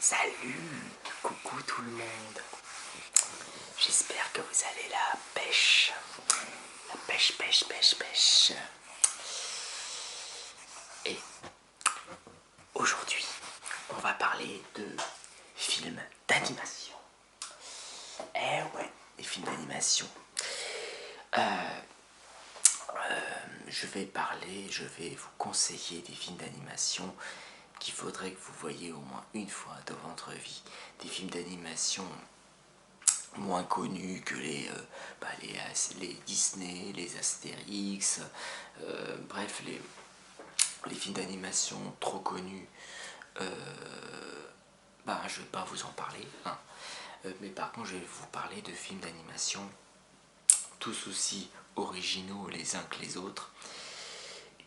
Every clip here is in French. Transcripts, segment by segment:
Salut, coucou tout le monde. J'espère que vous allez la pêche. La pêche, pêche, pêche, pêche. Et aujourd'hui, on va parler de films d'animation. Eh ouais, des films d'animation. Je vais vous conseiller des films d'animation qu'il faudrait que vous voyez au moins une fois dans votre vie. Des films d'animation moins connus que les Disney, les Astérix, bref, les films d'animation trop connus, je vais pas vous en parler, hein. Mais par contre je vais vous parler de films d'animation tous aussi originaux les uns que les autres,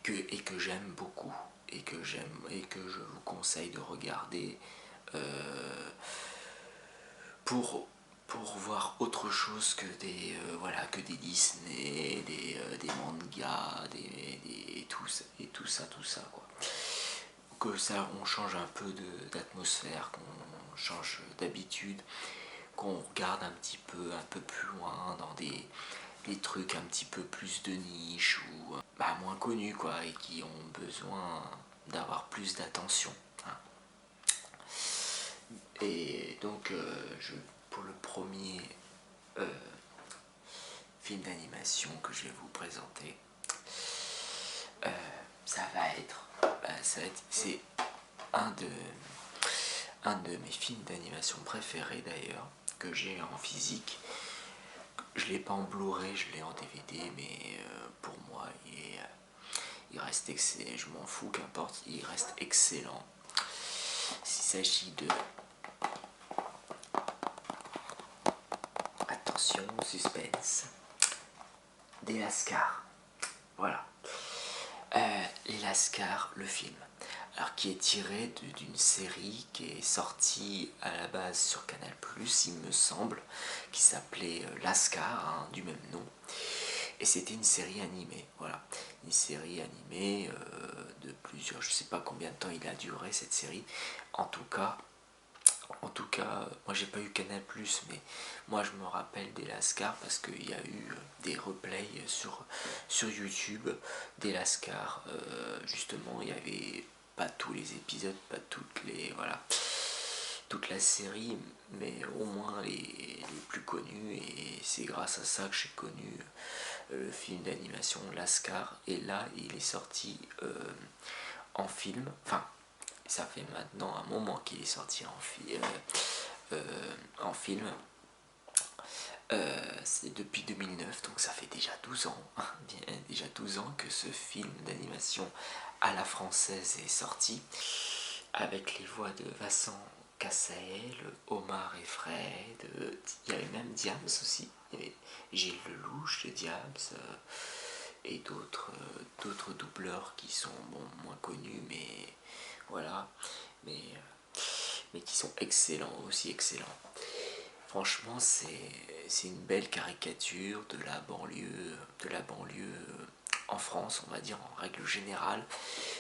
et que j'aime beaucoup, et que je vous conseille de regarder pour voir autre chose que que des Disney, des mangas, tout ça quoi. Que ça, on change un peu d'atmosphère, qu'on change d'habitude, qu'on regarde un peu plus loin dans des trucs un petit peu plus de niche ou moins connus quoi, et qui ont besoin d'avoir plus d'attention, hein. Et donc pour le premier film d'animation que je vais vous présenter, c'est un de mes films d'animation préférés d'ailleurs, que j'ai en physique. Je l'ai pas en Blu-ray, je l'ai en DVD, mais pour moi il reste excellent, je m'en fous, qu'importe, il reste excellent. Il s'agit de... Attention, suspense. Des Lascars. Voilà. Les Lascars, le film. Alors, qui est tiré d'une série qui est sortie à la base sur Canal+, il me semble, qui s'appelait Lascars, hein, du même nom. Et c'était une série animée, voilà. Une série animée de plusieurs... Je sais pas combien de temps il a duré, cette série. En tout cas, moi j'ai pas eu Canal+, mais moi je me rappelle des Lascars parce qu'il y a eu des replays sur YouTube des Lascars. Justement, il y avait pas tous les épisodes, pas toute la série, mais au moins les plus connus, et c'est grâce à ça que j'ai connu le film d'animation Lascar. Et là il est sorti en film, enfin ça fait maintenant un moment qu'il est sorti en film. C'est depuis 2009, donc ça fait déjà 12 ans, hein, déjà 12 ans que ce film d'animation à la française est sorti, avec les voix de Vincent Cassel, Omar et Fred, il y avait même Diams aussi, il y avait Gilles Lelouch de Diams, et d'autres doubleurs qui sont moins connus, mais voilà, mais qui sont excellents, aussi excellents. Franchement, c'est une belle caricature de la banlieue en France, on va dire en règle générale,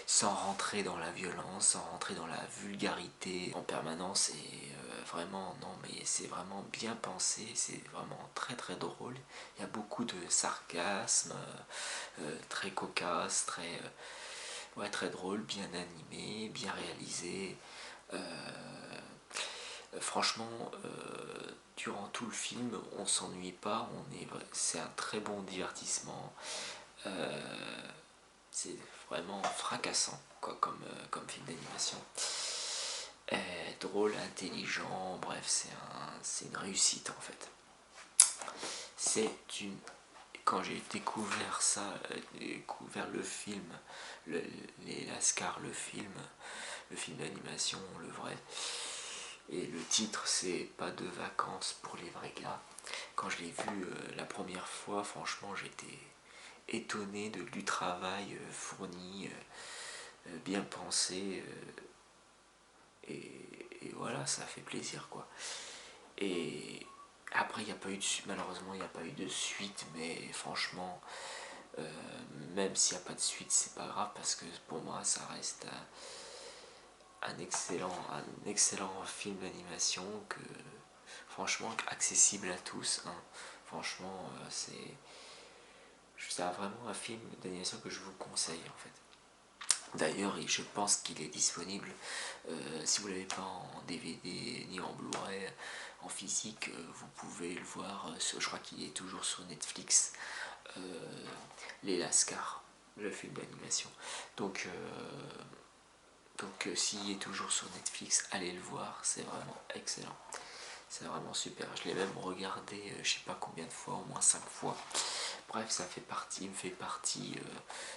sans rentrer dans la violence, sans rentrer dans la vulgarité en permanence. Et vraiment, non, mais c'est vraiment bien pensé, c'est vraiment très très drôle. Il y a beaucoup de sarcasme, très cocasse, très drôle, bien animé, bien réalisé. Franchement, durant tout le film, on s'ennuie pas, c'est un très bon divertissement. C'est vraiment fracassant quoi, comme film d'animation. Drôle, intelligent, bref, c'est une réussite en fait. Quand j'ai découvert le film, les Lascars, le film d'animation, le vrai, et le titre c'est Pas de vacances pour les vrais gars. Quand je l'ai vu la première fois, franchement j'étais étonné du travail fourni, bien pensé, et voilà, ça fait plaisir quoi. Et après malheureusement il n'y a pas eu de suite, mais franchement même s'il n'y a pas de suite, c'est pas grave, parce que pour moi ça reste un excellent film d'animation que franchement accessible à tous, hein. Franchement c'est vraiment un film d'animation que je vous conseille en fait. D'ailleurs, je pense qu'il est disponible, si vous ne l'avez pas en DVD ni en Blu-ray, en physique, vous pouvez le voir, je crois qu'il est toujours sur Netflix, Les Lascars, le film d'animation. Donc, s'il est toujours sur Netflix, allez le voir, c'est vraiment excellent. C'est vraiment super. Je l'ai même regardé, je sais pas combien de fois, au moins 5 fois. Bref, il me fait partie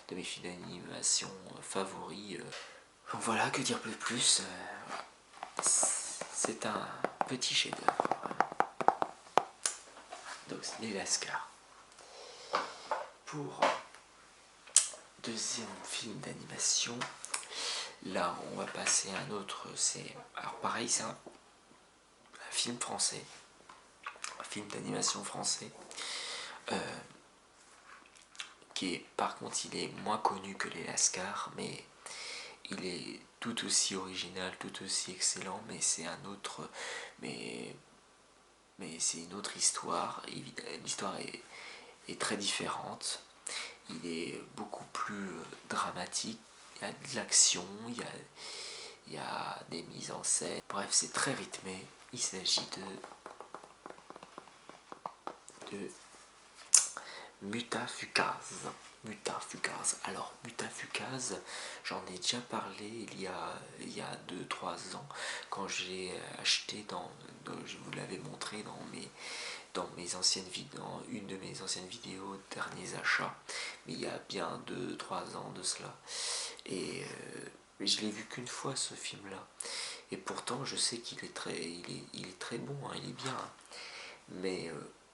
de mes films d'animation favoris. Donc voilà, que dire de plus. C'est un petit chef-d'œuvre. Donc c'est Les Lascars. Pour deuxième film d'animation, là on va passer à un autre. Alors pareil, c'est un film français, un film d'animation français. Qui est, par contre, il est moins connu que Les Lascars, mais il est tout aussi original, tout aussi excellent, mais c'est un autre, mais c'est une autre histoire. L'histoire est très différente. Il est beaucoup plus dramatique. Il y a de l'action, il y a des mises en scène. Bref, c'est très rythmé. Il s'agit de Mutafukaz. Mutafukaz. Alors, Mutafukaz, j'en ai déjà parlé il y a 2-3 ans quand j'ai acheté je vous l'avais montré dans une de mes anciennes vidéos derniers achats, mais il y a bien 2-3 ans de cela. Et je l'ai vu qu'une fois ce film-là. Et pourtant, je sais qu'il est il est très bon, hein, il est bien. Mais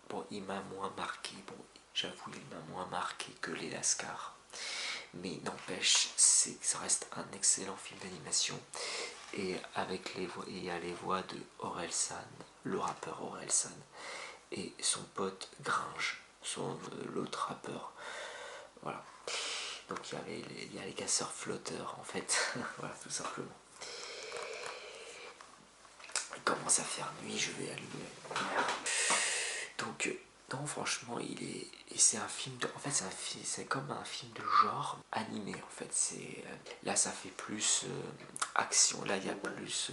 bon, il m'a moins marqué. Bon, j'avoue, il m'a moins marqué que Les Lascars. Mais n'empêche, ça reste un excellent film d'animation. Et il y a les voix de Orelsan, le rappeur Orelsan, et son pote Gringe, l'autre rappeur. Voilà. Donc il y a les casseurs flotteurs en fait. Voilà, tout simplement. Il commence à faire nuit, je vais allumer la lumière. Donc, non, franchement, c'est un film en fait, c'est comme un film de genre animé, en fait. Là, ça fait plus action. Là, il y a plus...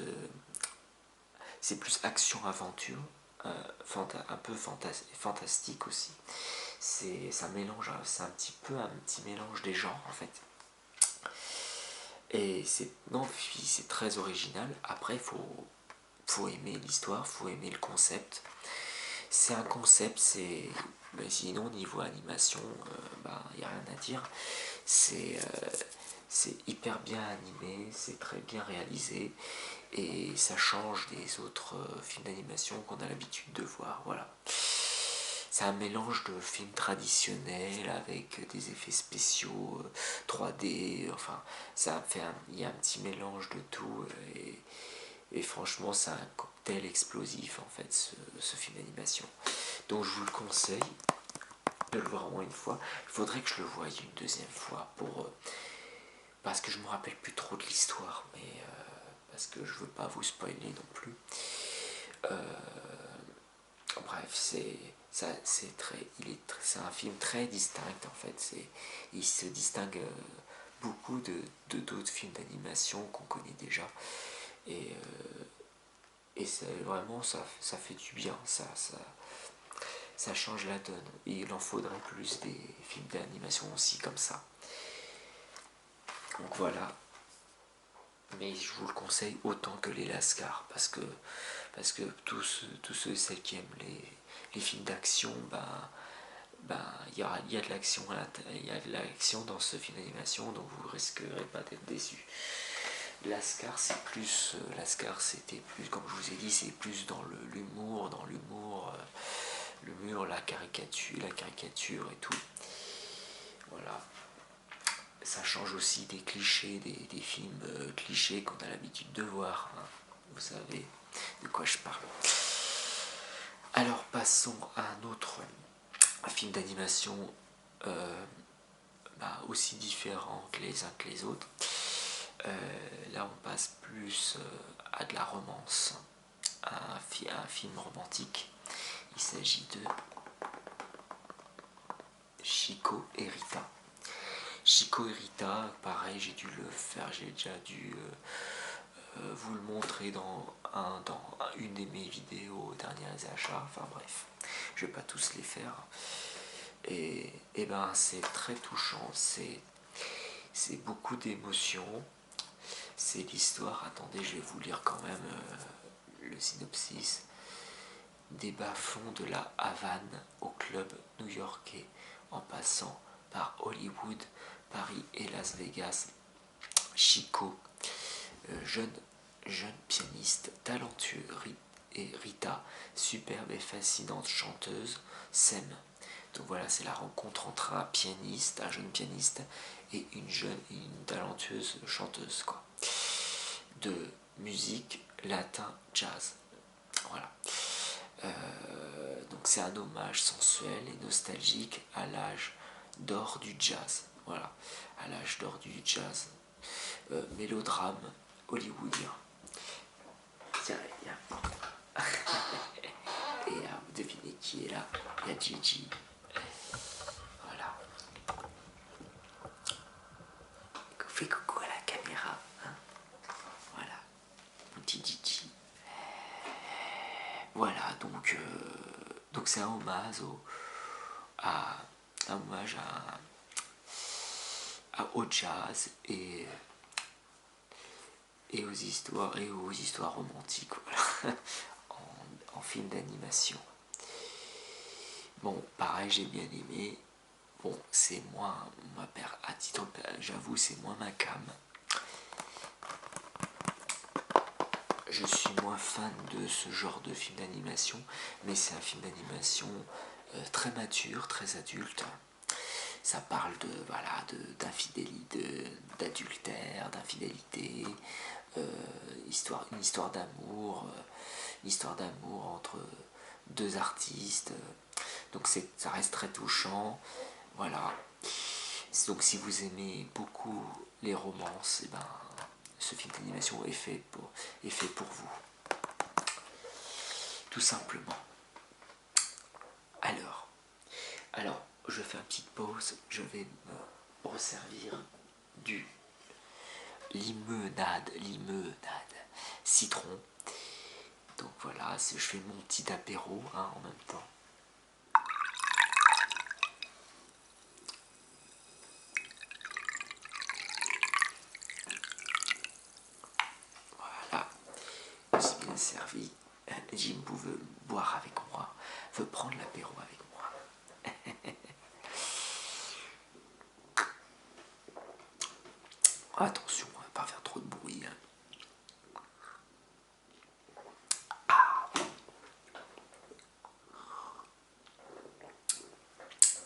c'est plus action-aventure. Un peu fantastique aussi. Ça mélange, c'est un petit mélange des genres, en fait. Et c'est très original. Après, faut aimer l'histoire, faut aimer le concept. C'est un concept, mais sinon niveau animation, y a rien à dire. C'est hyper bien animé, c'est très bien réalisé et ça change des autres films d'animation qu'on a l'habitude de voir. Voilà. C'est un mélange de films traditionnels avec des effets spéciaux 3D. Enfin, il y a un petit mélange de tout et franchement, c'est un cocktail explosif en fait, ce film d'animation. Donc je vous le conseille de le voir au moins une fois. Il faudrait que je le voie une deuxième fois parce que je me rappelle plus trop de l'histoire, mais parce que je veux pas vous spoiler non plus. Bref, c'est un film très distinct en fait. Il se distingue beaucoup de d'autres films d'animation qu'on connaît déjà. Et vraiment, ça fait du bien, ça change la donne. Et il en faudrait plus des films d'animation aussi comme ça. Donc voilà. Mais je vous le conseille autant que Les Lascars, parce que tous ceux et celles qui aiment les films d'action, il y a de l'action dans ce film d'animation, donc vous risquerez pas d'être déçus. Lascar c'était plus, comme je vous ai dit, c'est plus dans l'humour, la caricature et tout. Voilà. Ça change aussi des clichés, des films clichés qu'on a l'habitude de voir, hein. Vous savez de quoi je parle. Alors passons à un film d'animation aussi différent que les uns que les autres. Là on passe plus à de la romance, à un film romantique. Il s'agit de Chico et Rita. Chico et Rita, pareil, j'ai dû le faire, j'ai déjà dû vous le montrer dans une de mes vidéos derniers achats, enfin bref, je vais pas tous les faire. Et ben c'est très touchant, c'est beaucoup d'émotions. C'est l'histoire, attendez, je vais vous lire quand même le synopsis. Des bas-fonds de la Havane au club new-yorkais, en passant par Hollywood, Paris et Las Vegas, Chico, jeune pianiste talentueux, et Rita, superbe et fascinante chanteuse, s'aiment. Donc voilà, c'est la rencontre entre un pianiste, un jeune pianiste, et une talentueuse chanteuse, quoi. De musique latin jazz. Voilà. Donc c'est un hommage sensuel et nostalgique à l'âge d'or du jazz. Voilà, à l'âge d'or du jazz. Mélodrame hollywoodien. Tiens, il y a... Et vous devinez qui est là? Il y a Gigi. Voilà. Fais coucou à la caméra. Hein, voilà. Mon petit Gigi. Voilà, donc c'est un hommage au jazz et aux histoires romantiques, voilà, en film d'animation. Bon, pareil, j'ai bien aimé. Bon, c'est moins à titre, j'avoue, c'est moins ma cam. Je suis moins fan de ce genre de film d'animation, mais c'est un film d'animation très mature, très adulte. Ça parle d'adultère, d'infidélité, une histoire d'amour, entre deux artistes. Donc ça reste très touchant. Voilà. Donc si vous aimez beaucoup les romances, et ben, ce film d'animation est fait pour vous. Tout simplement. Alors, je fais une petite pause, je vais me resservir du limonade citron. Donc voilà, je fais mon petit apéro, hein, en même temps. Voilà, c'est bien servi. Jim veut boire avec moi, veut prendre l'apéro avec moi. Attention, on va pas faire trop de bruit. Hein.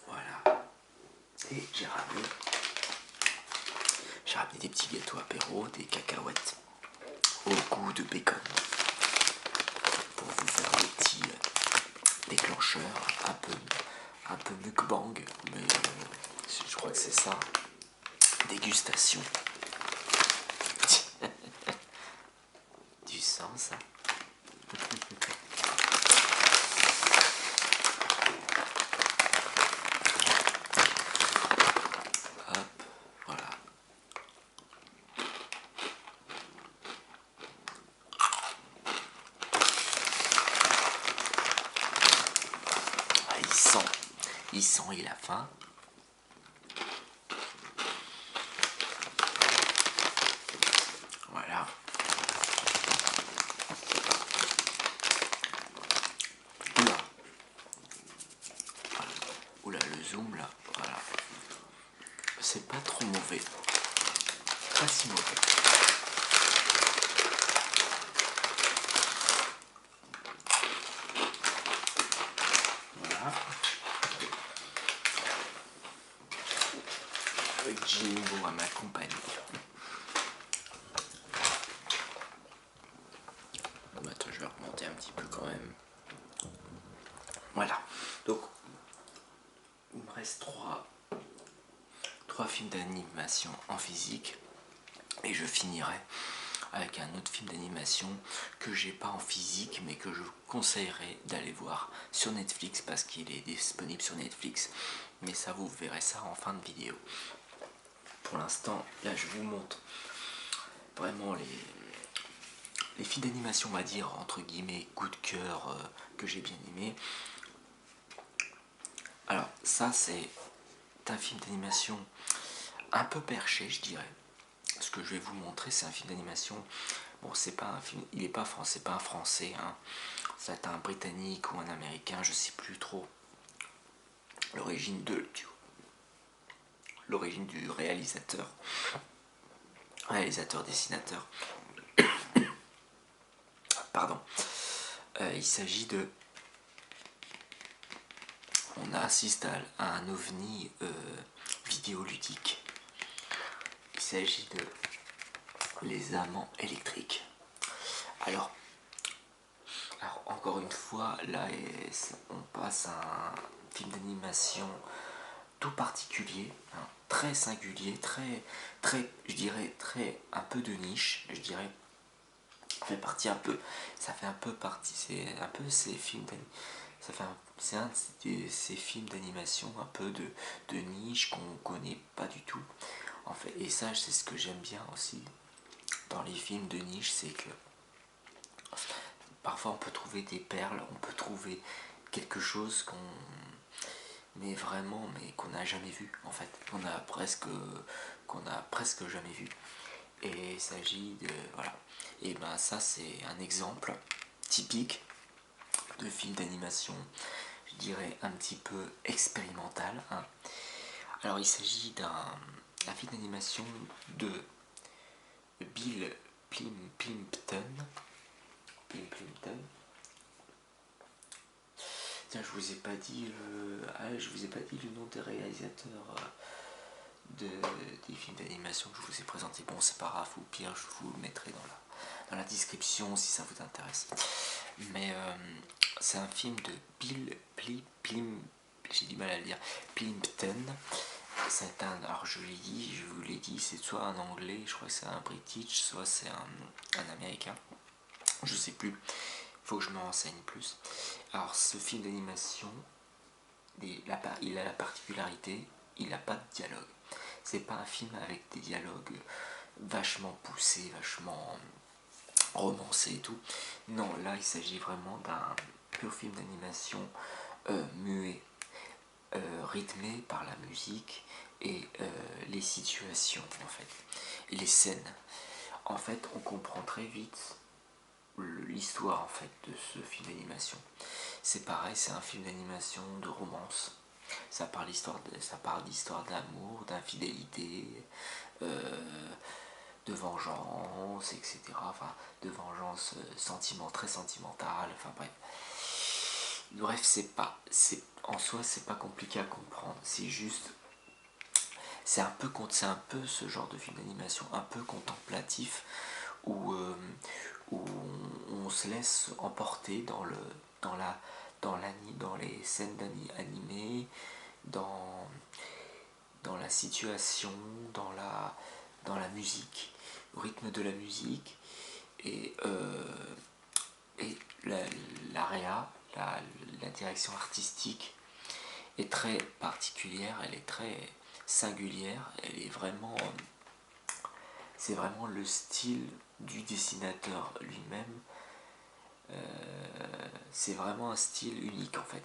Voilà. Et j'ai ramené des petits gâteaux apéro, des cacahuètes au goût de bacon. Pour vous faire des petits déclencheurs un peu mukbang, mais je crois que c'est ça. Dégustation. Du sens, ça. Hop, voilà. Ah, il sent, il a faim. Voilà. Oula, le zoom là, voilà. C'est pas trop mauvais. Pas si mauvais. Voilà. Avec Jimbo à m'accompagner. Bon, attends, je vais remonter un petit peu quand même. Voilà. Donc, il me reste trois films d'animation en physique. Et je finirai avec un autre film d'animation que j'ai pas en physique mais que je conseillerais d'aller voir sur Netflix parce qu'il est disponible sur Netflix, mais ça vous verrez ça en fin de vidéo. Pour l'instant là je vous montre vraiment les films d'animation, on va dire entre guillemets coup de cœur, que j'ai bien aimé. Alors ça c'est un film d'animation un peu perché je dirais. Ce que je vais vous montrer c'est un film d'animation. Bon, c'est pas un film, il est pas français, pas un français, hein. C'est un britannique ou un américain, je sais plus trop l'origine du réalisateur, dessinateur. Pardon. Il s'agit de, on assiste à un ovni vidéoludique. Il s'agit de Les Amants électriques. Alors encore une fois, là on passe à un film d'animation tout particulier, hein, très singulier, je dirais, un peu de niche, je dirais, ça fait un peu partie, c'est un peu ces films c'est un de ces films d'animation un peu de niche qu'on connaît pas du tout, en fait, et ça c'est ce que j'aime bien aussi dans les films de niche, c'est que parfois on peut trouver des perles, on peut trouver quelque chose mais qu'on n'a jamais vu en fait, qu'on a presque jamais vu. Et il s'agit de, voilà, et ben ça c'est un exemple typique de film d'animation, je dirais un petit peu expérimental, hein. Alors il s'agit d'un film d'animation de Bill Plympton. Tiens, je vous ai pas dit le nom des réalisateurs des films d'animation que je vous ai présentés. Bon, c'est pas grave, au pire, je vous le mettrai dans la description si ça vous intéresse. Mais c'est un film de Bill j'ai du mal à le dire, Plimpton. Alors je vous l'ai dit, c'est soit un anglais, je crois que c'est un british, soit c'est un américain. Je sais plus, faut que je me renseigne plus. Alors ce film d'animation, il a la particularité, il n'a pas de dialogue. C'est pas un film avec des dialogues vachement poussés, vachement romancés et tout. Non, là il s'agit vraiment d'un pur film d'animation muet, rythmé par la musique et les situations en fait, et les scènes. En fait, on comprend très vite l'histoire en fait de ce film d'animation. C'est pareil, c'est un film d'animation de romance. Ça parle d'histoire d'amour, d'infidélité, de vengeance, etc. Enfin, de vengeance très sentimentale. Enfin bref. Bref, en soi, c'est pas compliqué à comprendre. C'est juste, c'est un peu ce genre de film d'animation un peu contemplatif où on se laisse emporter dans les scènes animées, dans la situation, dans la musique, au rythme de la musique, et, la direction artistique est très particulière, elle est très singulière, c'est vraiment le style du dessinateur lui-même. C'est vraiment un style unique en fait,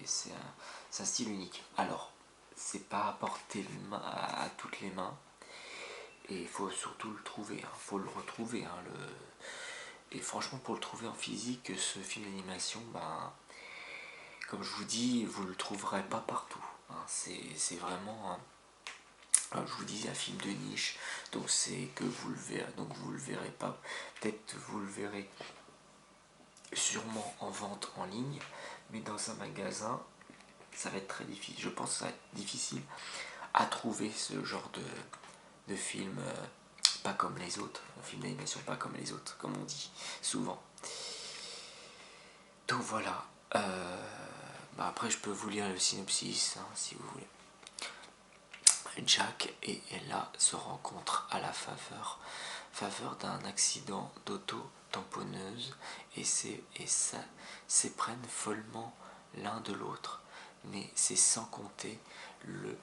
c'est un style unique. Alors, c'est pas à porter à toutes les mains, et il faut surtout le trouver, hein. Faut le retrouver, hein, et franchement pour le trouver en physique, ce film d'animation, ben, comme je vous dis, vous le trouverez pas partout, hein. C'est vraiment, je vous dis, un film de niche, donc c'est que vous le verrez pas, peut-être vous le verrez sûrement en vente en ligne, mais dans un magasin ça va être très difficile, je pense que ça va être difficile à trouver ce genre de film, pas comme les autres, un film d'animation pas comme les autres, comme on dit souvent. Donc voilà, après je peux vous lire le synopsis, hein, si vous voulez. Jack et Ella se rencontrent à la faveur d'un accident d'auto-tamponneuse et s'éprennent follement l'un de l'autre. Mais c'est sans compter le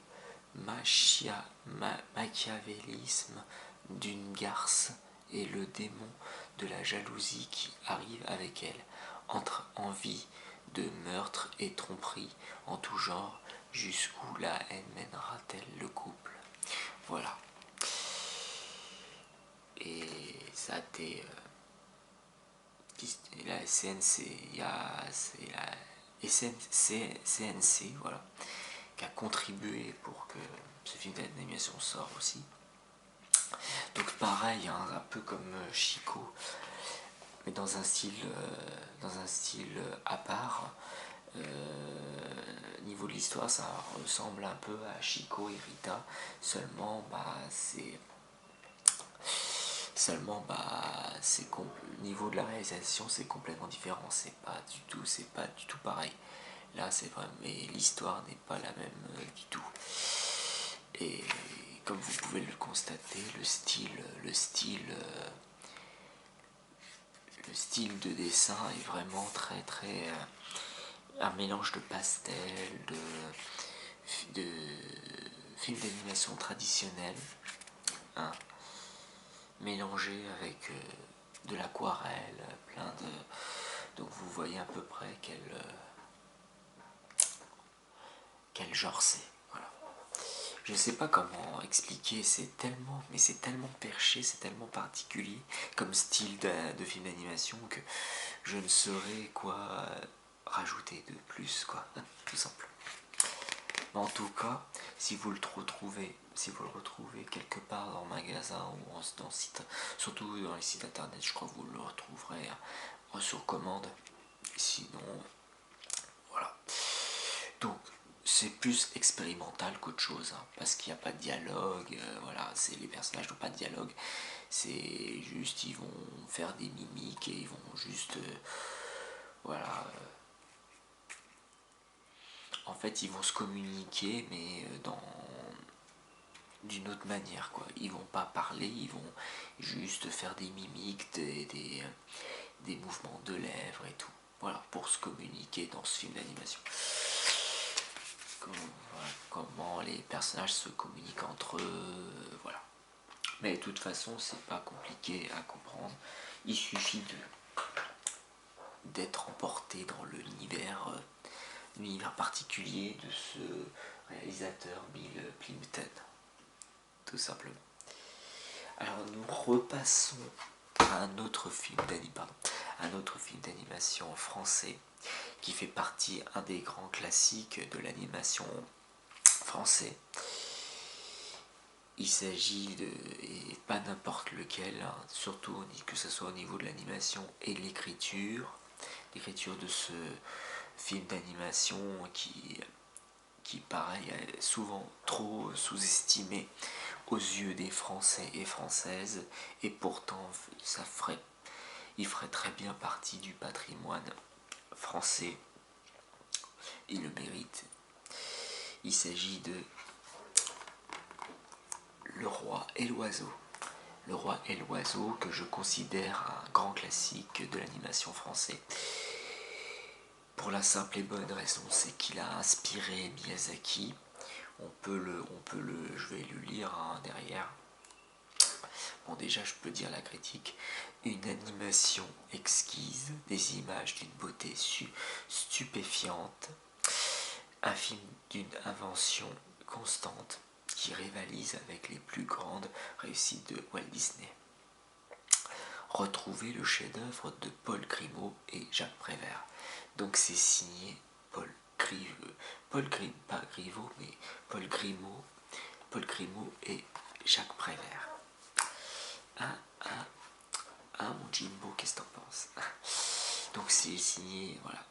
machiavélisme d'une garce et le démon de la jalousie qui arrive avec elle, entre envie de meurtre et tromperie en tout genre, jusqu'où la haine mènera-t-elle le couple. Voilà. Et ça a été la CNC, c'est la CNC, voilà, qui a contribué pour que ce film d'animation sorte aussi. Donc pareil, hein, un peu comme Chico, mais dans un style à part. Niveau de l'histoire, ça ressemble un peu à Chico et Rita, seulement au niveau de la réalisation, c'est complètement différent, c'est pas du tout pareil. Là, c'est vrai, mais l'histoire n'est pas la même du tout. Et comme vous pouvez le constater, le style de dessin est vraiment très très un mélange de pastel, de films d'animation traditionnels, hein, mélangé avec de l'aquarelle, plein de. Donc vous voyez à peu près quel genre c'est. Voilà. Je ne sais pas comment expliquer, c'est tellement perché, c'est tellement particulier comme style de film d'animation que je ne saurais quoi rajouter de plus, quoi, tout simple. Mais en tout cas, si vous le retrouvez quelque part dans le magasin ou dans site, surtout dans les sites internet, je crois que vous le retrouverez sur commande. Sinon, voilà. Donc, c'est plus expérimental qu'autre chose, hein, parce qu'il n'y a pas de dialogue, voilà, les personnages n'ont pas de dialogue, c'est juste, ils vont faire des mimiques et ils vont juste, voilà, en fait, ils vont se communiquer, mais d'une autre manière, quoi. Ils vont pas parler, ils vont juste faire des mimiques, des mouvements de lèvres et tout. Voilà, pour se communiquer dans ce film d'animation. Comment les personnages se communiquent entre eux, voilà. Mais de toute façon, c'est pas compliqué à comprendre. Il suffit d'être emporté dans l'univers particulier de ce réalisateur Bill Plympton, tout simplement. Alors nous repassons à un autre film d'animation français qui fait partie un des grands classiques de l'animation français. Il s'agit et pas n'importe lequel, hein, surtout que ce soit au niveau de l'animation et de l'écriture de ce film d'animation qui pareil est souvent trop sous-estimé aux yeux des Français et Françaises, et pourtant il ferait très bien partie du patrimoine français. Il le mérite. Il s'agit de Le Roi et l'Oiseau. Le Roi et l'Oiseau, que je considère un grand classique de l'animation française. Pour la simple et bonne raison, c'est qu'il a inspiré Miyazaki. Je vais le lire, hein, derrière. Bon, déjà, je peux dire la critique. Une animation exquise, des images d'une beauté stupéfiante, un film d'une invention constante qui rivalise avec les plus grandes réussites de Walt Disney. Retrouvez le chef-d'œuvre de Paul Grimaud et Jacques Prévert. Donc c'est signé Paul Grimaud et Jacques Prévert. Mon Jimbo, qu'est-ce que t'en penses? Donc c'est signé, voilà.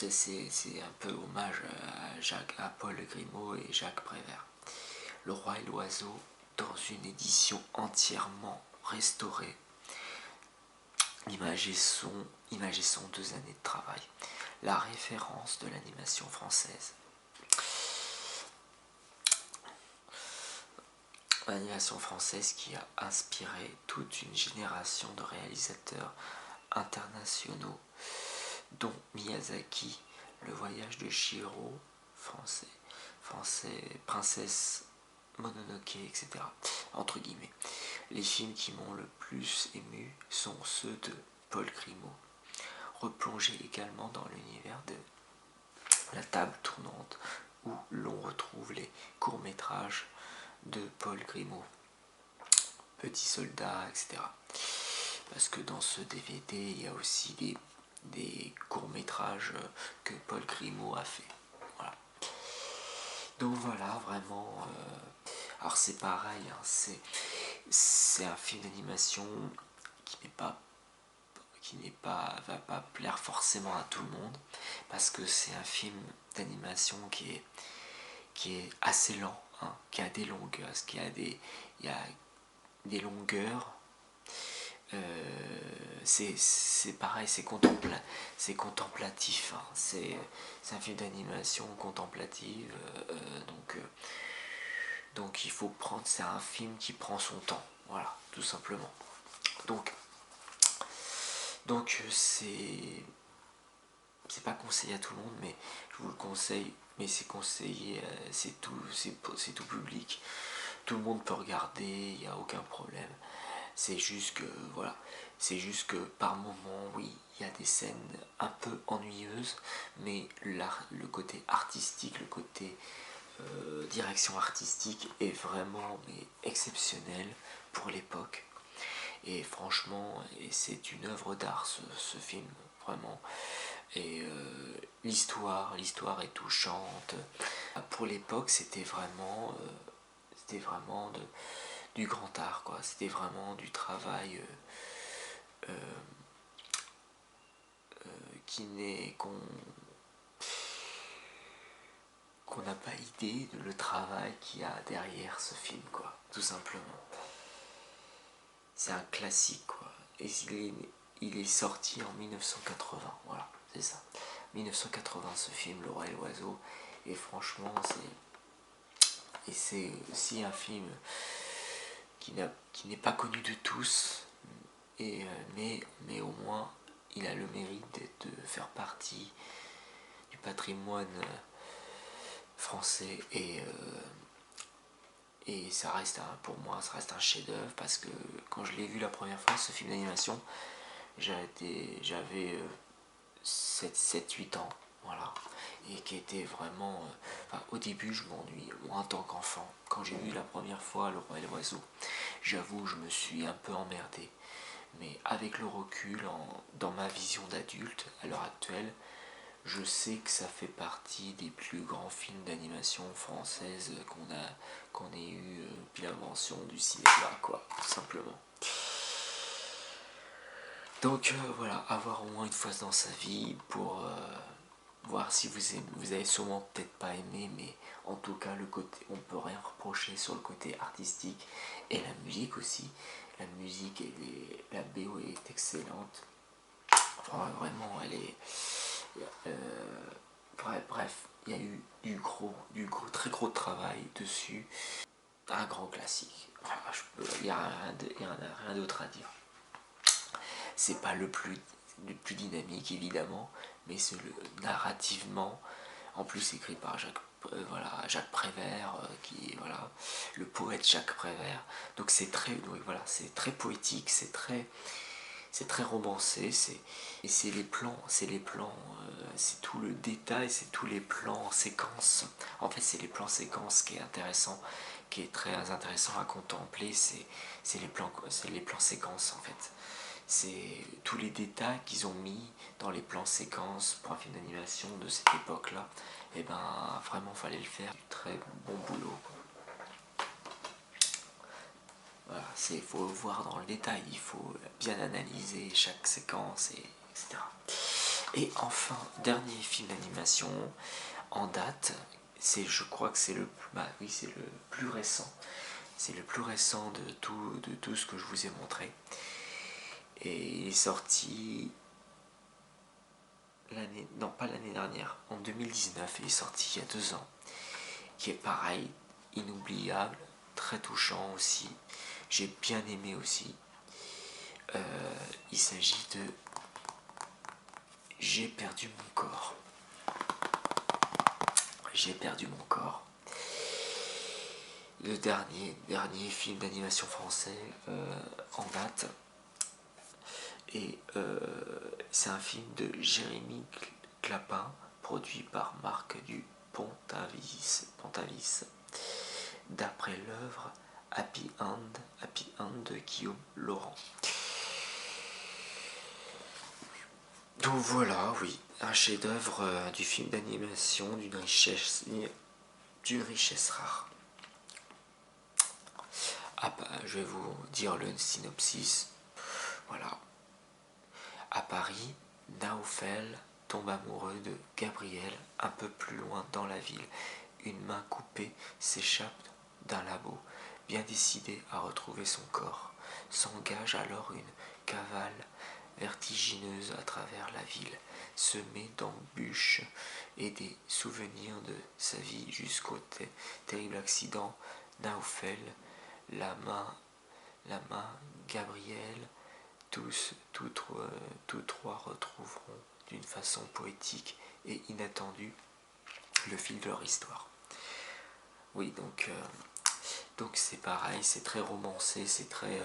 C'est un peu hommage à Paul Grimaud et Jacques Prévert. Le Roi et l'Oiseau, dans une édition entièrement restaurée, image et son 2 années de travail. la référence de l'animation française. L'animation française qui a inspiré toute une génération de réalisateurs internationaux, dont Miyazaki, Le Voyage de Chihiro, français, Princesse Mononoke, etc. Entre guillemets. Les films qui m'ont le plus ému sont ceux de Paul Grimaud, replongés également dans l'univers de La Table Tournante, où l'on retrouve les courts-métrages de Paul Grimaud, Petit Soldat, etc. Parce que dans ce DVD, il y a aussi des courts-métrages que Paul Grimaud a fait. Voilà. Donc voilà, vraiment... alors c'est pareil, hein, c'est un film d'animation qui va pas plaire forcément à tout le monde, parce que c'est un film d'animation qui est assez lent, hein, qui a des longueurs, il y a des longueurs. C'est pareil, c'est contemplatif, hein. C'est un film d'animation contemplative, donc il faut prendre, c'est un film qui prend son temps, voilà, tout simplement. Donc c'est pas conseillé à tout le monde, mais je vous le conseille, mais c'est conseillé, c'est tout public, tout le monde peut regarder, il n'y a aucun problème. C'est juste que voilà, c'est juste que par moment, oui, il y a des scènes un peu ennuyeuses, mais le côté artistique, le côté direction artistique est vraiment exceptionnel pour l'époque. Et franchement, c'est une œuvre d'art ce film, vraiment. Et l'histoire est touchante. Pour l'époque, c'était vraiment du grand art, quoi. C'était vraiment du travail qu'on n'a pas idée de le travail qu'il y a derrière ce film, quoi, tout simplement. C'est un classique, quoi. Et il est sorti en 1980, voilà, c'est ça. 1980, ce film, Le Roi et l'Oiseau. Et franchement, c'est aussi un film qui n'est pas connu de tous, mais au moins il a le mérite de faire partie du patrimoine français, et ça reste pour moi ça reste un chef-d'œuvre, parce que quand je l'ai vu la première fois, ce film d'animation, j'avais 7-8 ans, voilà, et qui était vraiment au début je m'ennuie, moi en tant qu'enfant, quand j'ai vu la première fois Le Roi et l'Oiseau, j'avoue je me suis un peu emmerdé, mais avec le recul, dans ma vision d'adulte à l'heure actuelle, je sais que ça fait partie des plus grands films d'animation française qu'on ait eu depuis l'invention du cinéma, quoi, tout simplement. Donc voilà, avoir au moins une fois dans sa vie pour voir si vous avez sûrement peut-être pas aimé, mais en tout cas le côté, on peut rien reprocher sur le côté artistique, et la musique aussi. La musique la BO est excellente. Enfin, vraiment, elle est bref, il y a eu très gros travail dessus. Un grand classique. Enfin, il n'y a rien d'autre à dire. C'est pas le plus dynamique, évidemment, mais c'est narrativement, en plus écrit par Jacques Prévert, qui est le poète Jacques Prévert. Donc c'est très poétique, c'est très romancé, c'est les plans, c'est tout le détail, c'est tous les plans séquences. En fait, c'est les plans séquences qui est intéressant, qui est très intéressant à contempler. C'est les plans séquences, en fait. C'est tous les détails qu'ils ont mis dans les plans séquences pour un film d'animation de cette époque-là. Et ben vraiment, fallait le faire. Très bon boulot. Voilà, il faut voir dans le détail, il faut bien analyser chaque séquence, etc. Et enfin, dernier film d'animation en date, je crois que c'est c'est le plus récent. C'est le plus récent de tout ce que je vous ai montré. Et il est sorti l'année, non pas l'année dernière, en 2019, il est sorti il y a 2 ans, qui est pareil, inoubliable, très touchant aussi. J'ai bien aimé aussi. Il s'agit de J'ai perdu mon corps. J'ai perdu mon corps. Le dernier film d'animation français en date. Et c'est un film de Jérémy Clapin, produit par Marc du Pontavis, d'après l'œuvre Happy End de Guillaume Laurent. Donc voilà, oui, un chef-d'œuvre du film d'animation d'une richesse rare. Ah bah, je vais vous dire le synopsis. Voilà. À Paris, Naofel tombe amoureux de Gabriel. Un peu plus loin dans la ville, une main coupée s'échappe d'un labo. Bien décidé à retrouver son corps, s'engage alors une cavale vertigineuse à travers la ville, semée d'embûches et des souvenirs de sa vie jusqu'au terrible accident. Naofel, la main, Gabriel, tous trois retrouveront d'une façon poétique et inattendue le fil de leur histoire. Oui, donc c'est pareil, c'est très romancé, c'est très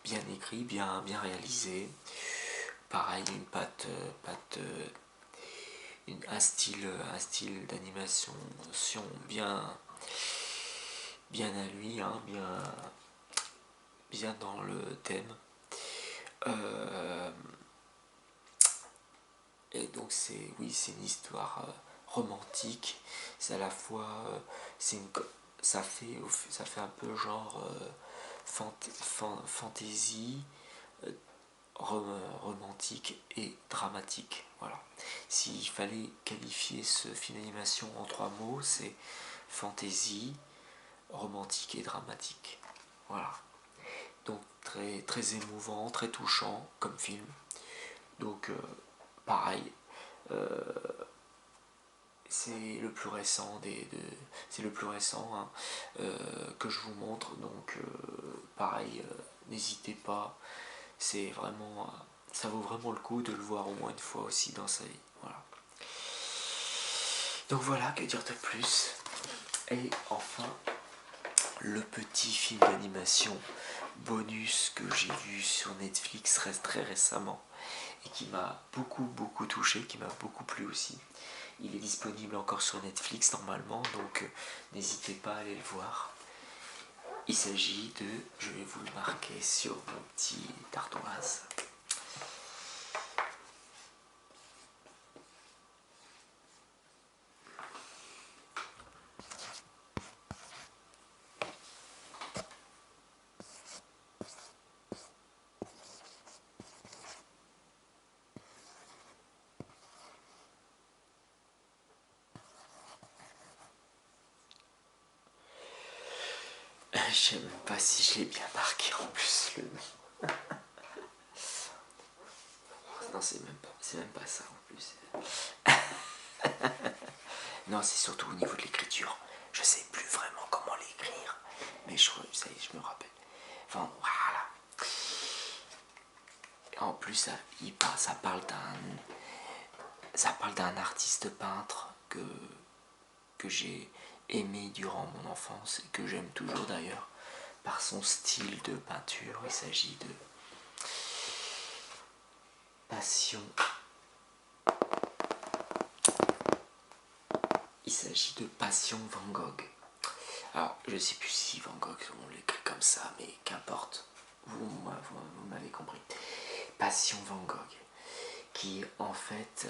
bien écrit, bien réalisé. Pareil, un style d'animation bien à lui, hein, bien dans le thème. Et donc c'est une histoire romantique. C'est à la fois ça fait un peu genre fantaisie, romantique et dramatique. Voilà. S'il fallait qualifier ce film d'animation en 3 mots, c'est fantaisie, romantique et dramatique. Voilà. Donc très, très émouvant, très touchant comme film. Donc pareil, c'est le plus récent c'est le plus récent, hein, que je vous montre. Donc pareil, n'hésitez pas. C'est vraiment, ça vaut vraiment le coup de le voir au moins une fois aussi dans sa vie. Voilà. Donc voilà, que dire de plus. Et enfin, le petit film d'animation bonus que j'ai vu sur Netflix très récemment et qui m'a beaucoup touché, qui m'a beaucoup plu aussi. Il est disponible encore sur Netflix normalement, donc n'hésitez pas à aller le voir. Il s'agit de, je vais vous le marquer sur mon petit ardoise. Je sais même pas si je l'ai bien marqué en plus le nom. Non, c'est même pas ça en plus. Non, c'est surtout au niveau de l'écriture. Je sais plus vraiment comment l'écrire, mais ça y est, je me rappelle. Enfin, voilà. En plus, ça parle d'un artiste peintre que j'ai aimé durant mon enfance et que j'aime toujours d'ailleurs par son style de peinture. Il s'agit de Passion. Il s'agit de Passion Van Gogh. Alors, je sais plus si Van Gogh on l'écrit comme ça, mais qu'importe. Vous m'avez compris. Passion Van Gogh, qui en fait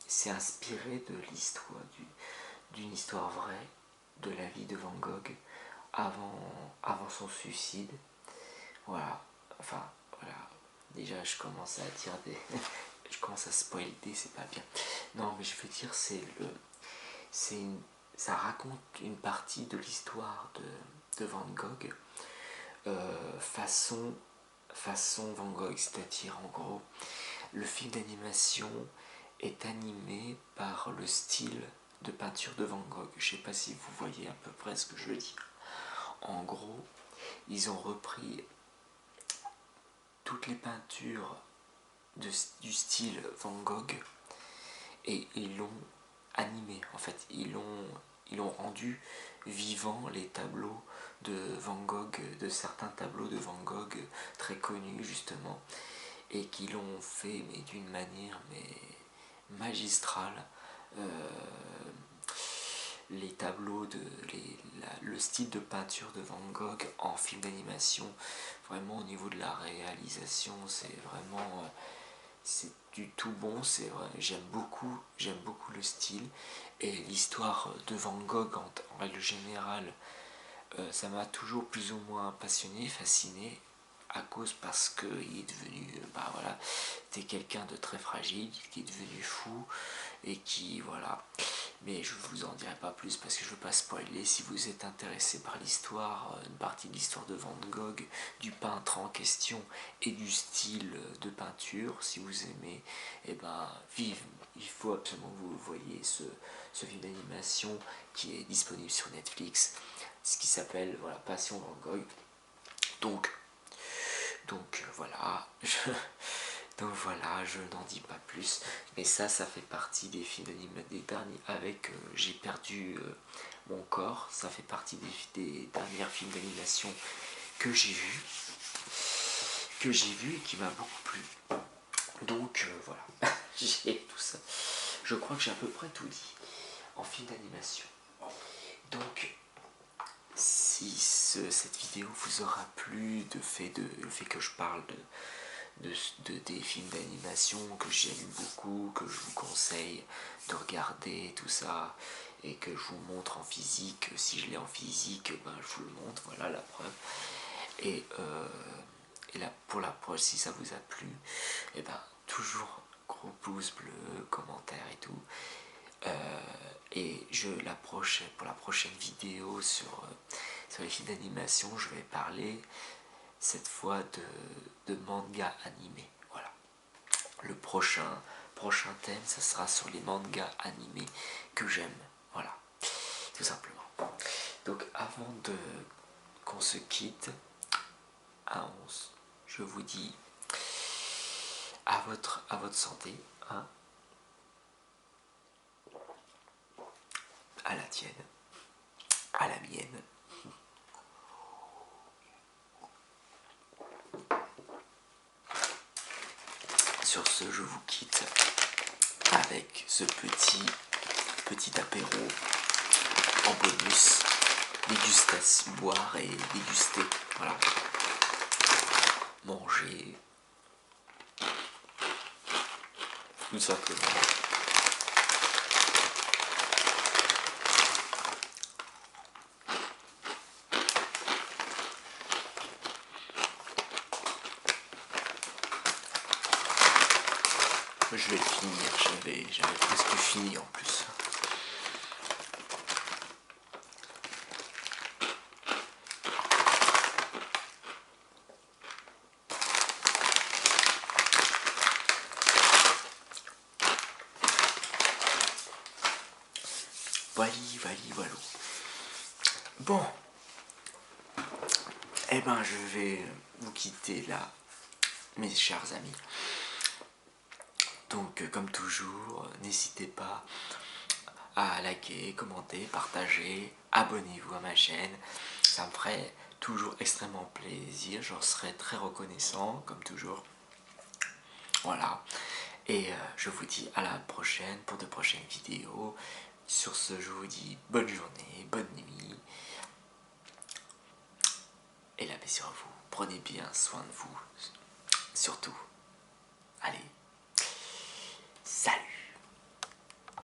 s'est inspiré de l'histoire d'une histoire vraie de la vie de Van Gogh avant son suicide. Voilà. Enfin, voilà. Déjà, je commence à dire je commence à spoiler, c'est pas bien. Non, mais je veux dire, ça raconte une partie de l'histoire de Van Gogh façon Van Gogh, c'est-à-dire en gros Le film d'animation est animé par le style de peinture de Van Gogh. Je ne sais pas si vous voyez à peu près ce que je veux dire. En gros, ils ont repris toutes les peintures du style Van Gogh et ils l'ont animé. En fait, ils l'ont rendu vivant les tableaux de Van Gogh, de certains tableaux de Van Gogh très connus justement, et qui l'ont fait mais d'une manière magistrale. Les tableaux, le style de peinture de Van Gogh en film d'animation, vraiment au niveau de la réalisation, c'est vraiment c'est du tout bon, c'est vrai, j'aime beaucoup le style et l'histoire de Van Gogh en règle générale. Ça m'a toujours plus ou moins passionné, fasciné, à cause parce qu'il est devenu, bah voilà, c'était quelqu'un de très fragile, qui est devenu fou, et qui, voilà. Mais je vous en dirai pas plus parce que je veux pas spoiler. Si vous êtes intéressé par l'histoire, une partie de l'histoire de Van Gogh, du peintre en question et du style de peinture, si vous aimez, et ben vive, il faut absolument que vous voyez ce film d'animation qui est disponible sur Netflix, ce qui s'appelle voilà, Passion Van Gogh. Donc voilà, je n'en dis pas plus, mais ça fait partie des films des derniers avec J'ai perdu mon corps, ça fait partie des derniers films d'animation que j'ai vu et qui m'a beaucoup plu. Donc voilà, j'ai tout ça. Je crois que j'ai à peu près tout dit en film d'animation. Donc si cette vidéo vous aura plu, le fait que je parle des films d'animation que j'aime beaucoup, que je vous conseille de regarder, tout ça, et que je vous montre en physique, si je l'ai en physique, ben je vous le montre, voilà la preuve. Et là, pour la prochaine, si ça vous a plu, et ben toujours gros pouce bleu, commentaire et tout. Et pour la prochaine vidéo sur les films d'animation, je vais parler cette fois de manga animé. Voilà. Le prochain thème, ça sera sur les mangas animés que j'aime. Voilà. Tout simplement. Donc avant qu'on se quitte, je vous dis à votre santé, hein, à la tienne, à la mienne. Sur ce, je vous quitte avec ce petit apéro en bonus, dégustation, boire et déguster, voilà, manger, tout simplement. Je vais le finir, j'avais presque fini en plus. Voilà. Bon, eh ben je vais vous quitter là, mes chers amis. Donc comme toujours, n'hésitez pas à liker, commenter, partager, abonnez-vous à ma chaîne. Ça me ferait toujours extrêmement plaisir, j'en serais très reconnaissant, comme toujours. Voilà. Et je vous dis à la prochaine pour de prochaines vidéos. Sur ce, je vous dis bonne journée, bonne nuit. Et la paix sur vous. Prenez bien soin de vous. Surtout. Allez. Salut.